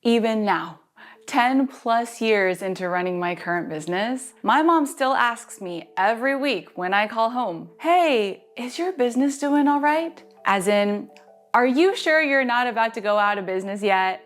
Even now, 10 plus years into running my current business, my mom still asks me every week when I call home, "Hey, is your business doing all right?" As in, "Are you sure you're not about to go out of business yet?"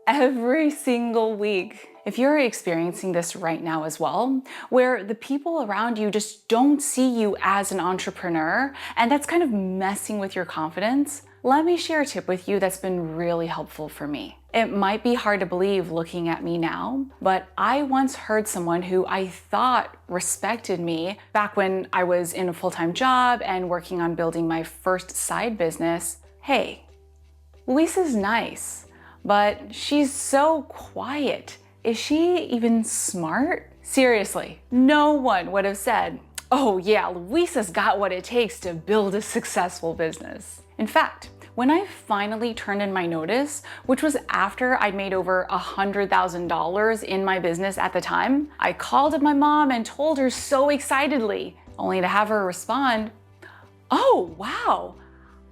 Every single week. If you're experiencing this right now as well, where the people around you just don't see you as an entrepreneur, and that's kind of messing with your confidence, let me share a tip with you that's been really helpful for me. It might be hard to believe looking at me now, but I once heard someone who I thought respected me back when I was in a full-time job and working on building my first side business. "Hey, Luisa's nice, but she's so quiet. Is she even smart?" Seriously, no one would have said, "Oh yeah, Luisa's got what it takes to build a successful business." In fact, when I finally turned in my notice, which was after I'd made over $100,000 in my business at the time, I called up my mom and told her so excitedly, only to have her respond, "Oh wow,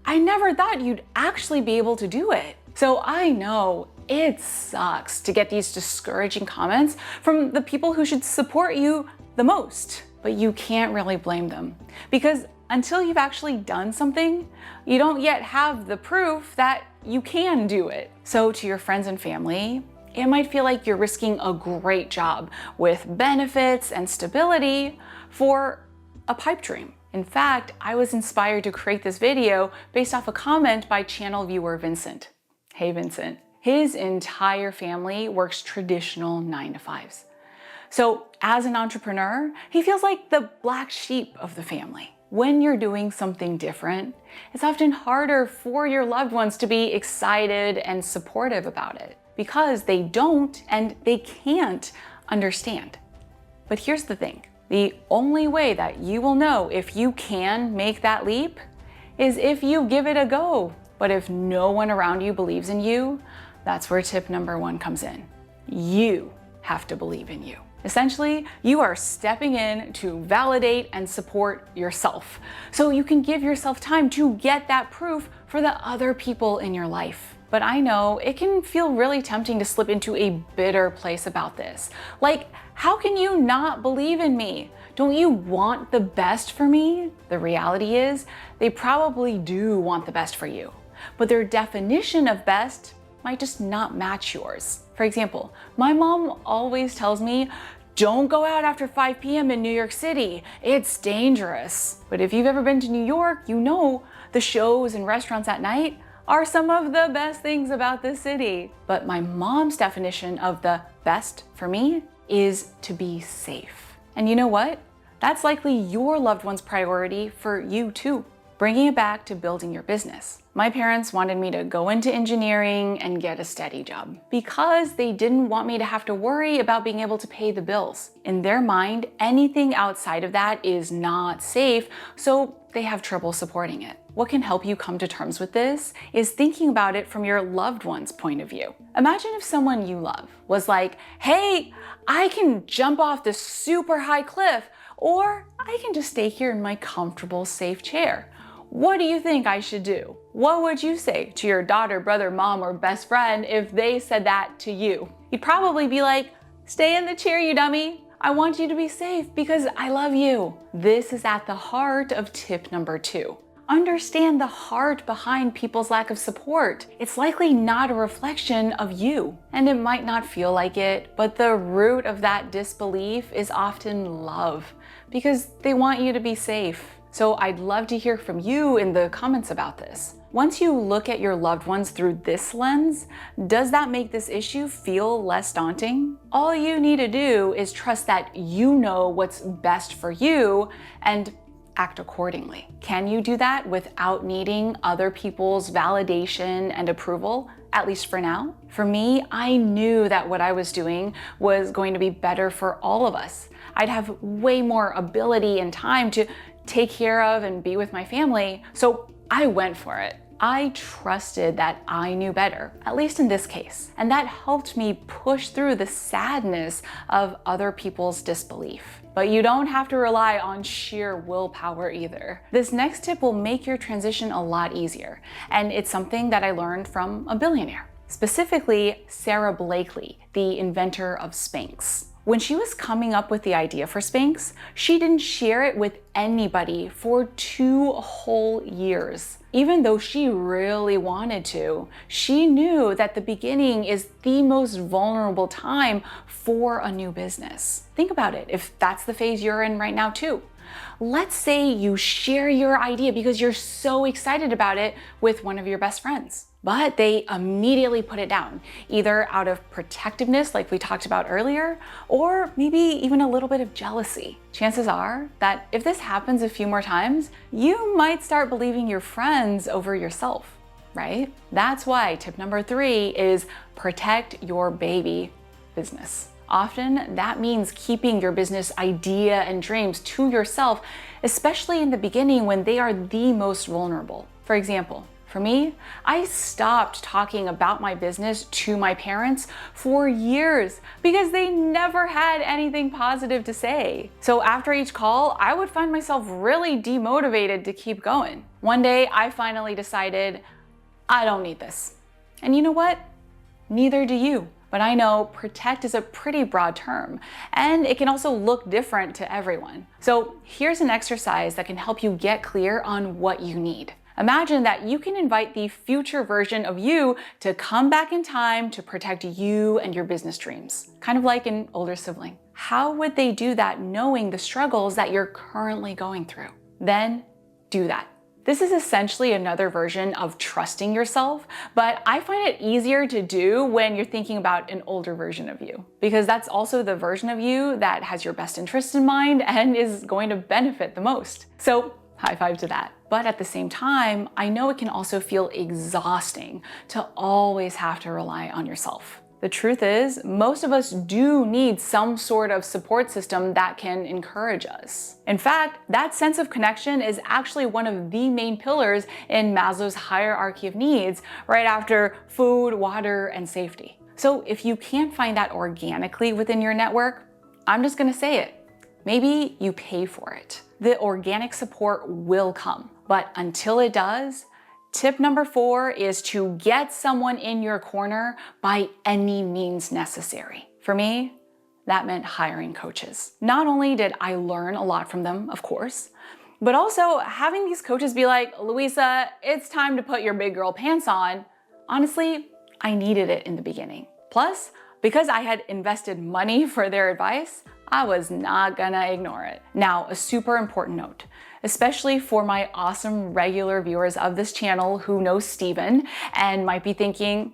I never thought you'd actually be able to do it." So I know it sucks to get these discouraging comments from the people who should support you the most, but you can't really blame them because until you've actually done something, you don't yet have the proof that you can do it. So to your friends and family, it might feel like you're risking a great job with benefits and stability for a pipe dream. In fact, I was inspired to create this video based off a comment by channel viewer Vincent. Hey Vincent. His entire family works traditional 9-to-5s. So as an entrepreneur, he feels like the black sheep of the family. When you're doing something different, it's often harder for your loved ones to be excited and supportive about it because they don't and they can't understand. But here's the thing. The only way that you will know if you can make that leap is if you give it a go. But if no one around you believes in you, that's where tip number 1 comes in. You have to believe in you. Essentially, you are stepping in to validate and support yourself so you can give yourself time to get that proof for the other people in your life. But I know it can feel really tempting to slip into a bitter place about this. Like, how can you not believe in me? Don't you want the best for me? The reality is, they probably do want the best for you, but their definition of best might just not match yours. For example, my mom always tells me, "Don't go out after 5 p.m. in New York City. It's dangerous." But if you've ever been to New York, you know the shows and restaurants at night are some of the best things about this city. But my mom's definition of the best for me is to be safe. And you know what? That's likely your loved one's priority for you too. Bringing it back to building your business. My parents wanted me to go into engineering and get a steady job because they didn't want me to have to worry about being able to pay the bills. In their mind, anything outside of that is not safe, so they have trouble supporting it. What can help you come to terms with this is thinking about it from your loved one's point of view. Imagine if someone you love was like, "Hey, I can jump off this super high cliff, or I can just stay here in my comfortable, safe chair. What do you think I should do?" What would you say to your daughter, brother, mom, or best friend if they said that to you? You'd probably be like, "Stay in the chair, you dummy. I want you to be safe because I love you." This is at the heart of tip number 2. Understand the heart behind people's lack of support. It's likely not a reflection of you, and it might not feel like it, but the root of that disbelief is often love because they want you to be safe. So I'd love to hear from you in the comments about this. Once you look at your loved ones through this lens, does that make this issue feel less daunting? All you need to do is trust that you know what's best for you and act accordingly. Can you do that without needing other people's validation and approval, at least for now? For me, I knew that what I was doing was going to be better for all of us. I'd have way more ability and time to take care of and be with my family, so I went for it. I trusted that I knew better, at least in this case, and that helped me push through the sadness of other people's disbelief. But you don't have to rely on sheer willpower either. This next tip will make your transition a lot easier, and it's something that I learned from a billionaire. specifically Sarah Blakely, the inventor of Spanx. When she was coming up with the idea for Spanx, she didn't share it with anybody for 2 whole years. Even though she really wanted to, she knew that the beginning is the most vulnerable time for a new business. Think about it, if that's the phase you're in right now too. Let's say you share your idea because you're so excited about it with one of your best friends, but they immediately put it down, either out of protectiveness like we talked about earlier, or maybe even a little bit of jealousy. Chances are that if this happens a few more times, you might start believing your friends over yourself, right? That's why tip number 3 is protect your baby business. Often that means keeping your business idea and dreams to yourself, especially in the beginning when they are the most vulnerable. For example, for me, I stopped talking about my business to my parents for years because they never had anything positive to say. So after each call, I would find myself really demotivated to keep going. One day, I finally decided, I don't need this. And you know what? Neither do you. But I know protect is a pretty broad term, and it can also look different to everyone. So here's an exercise that can help you get clear on what you need. Imagine that you can invite the future version of you to come back in time to protect you and your business dreams, kind of like an older sibling. How would they do that knowing the struggles that you're currently going through? Then do that. This is essentially another version of trusting yourself, but I find it easier to do when you're thinking about an older version of you, because that's also the version of you that has your best interest in mind and is going to benefit the most. So high five to that. But at the same time, I know it can also feel exhausting to always have to rely on yourself. The truth is, most of us do need some sort of support system that can encourage us. In fact, that sense of connection is actually one of the main pillars in Maslow's hierarchy of needs, right after food, water, and safety. So if you can't find that organically within your network, I'm just gonna say it. Maybe you pay for it. The organic support will come, but until it does, tip number 4 is to get someone in your corner by any means necessary. For me, that meant hiring coaches. Not only did I learn a lot from them, of course, but also having these coaches be like, Luisa, it's time to put your big girl pants on. Honestly, I needed it in the beginning. Plus, because I had invested money for their advice, I was not gonna ignore it. Now, a super important note, especially for my awesome regular viewers of this channel who know Steven and might be thinking,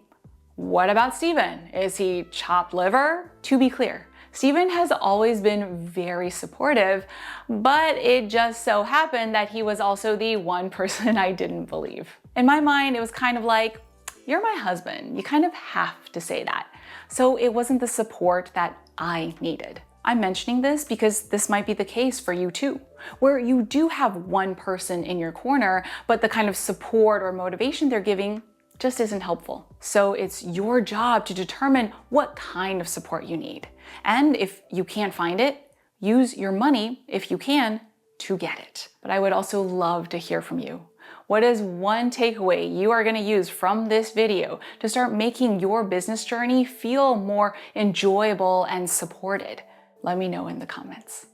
what about Steven? Is he chopped liver? To be clear, Steven has always been very supportive, but it just so happened that he was also the one person I didn't believe. In my mind, it was kind of like, you're my husband, you kind of have to say that. So it wasn't the support that I needed. I'm mentioning this because this might be the case for you too, where you do have one person in your corner, but the kind of support or motivation they're giving just isn't helpful. So it's your job to determine what kind of support you need. And if you can't find it, use your money, if you can, to get it. But I would also love to hear from you. What is one takeaway you are going to use from this video to start making your business journey feel more enjoyable and supported? Let me know in the comments.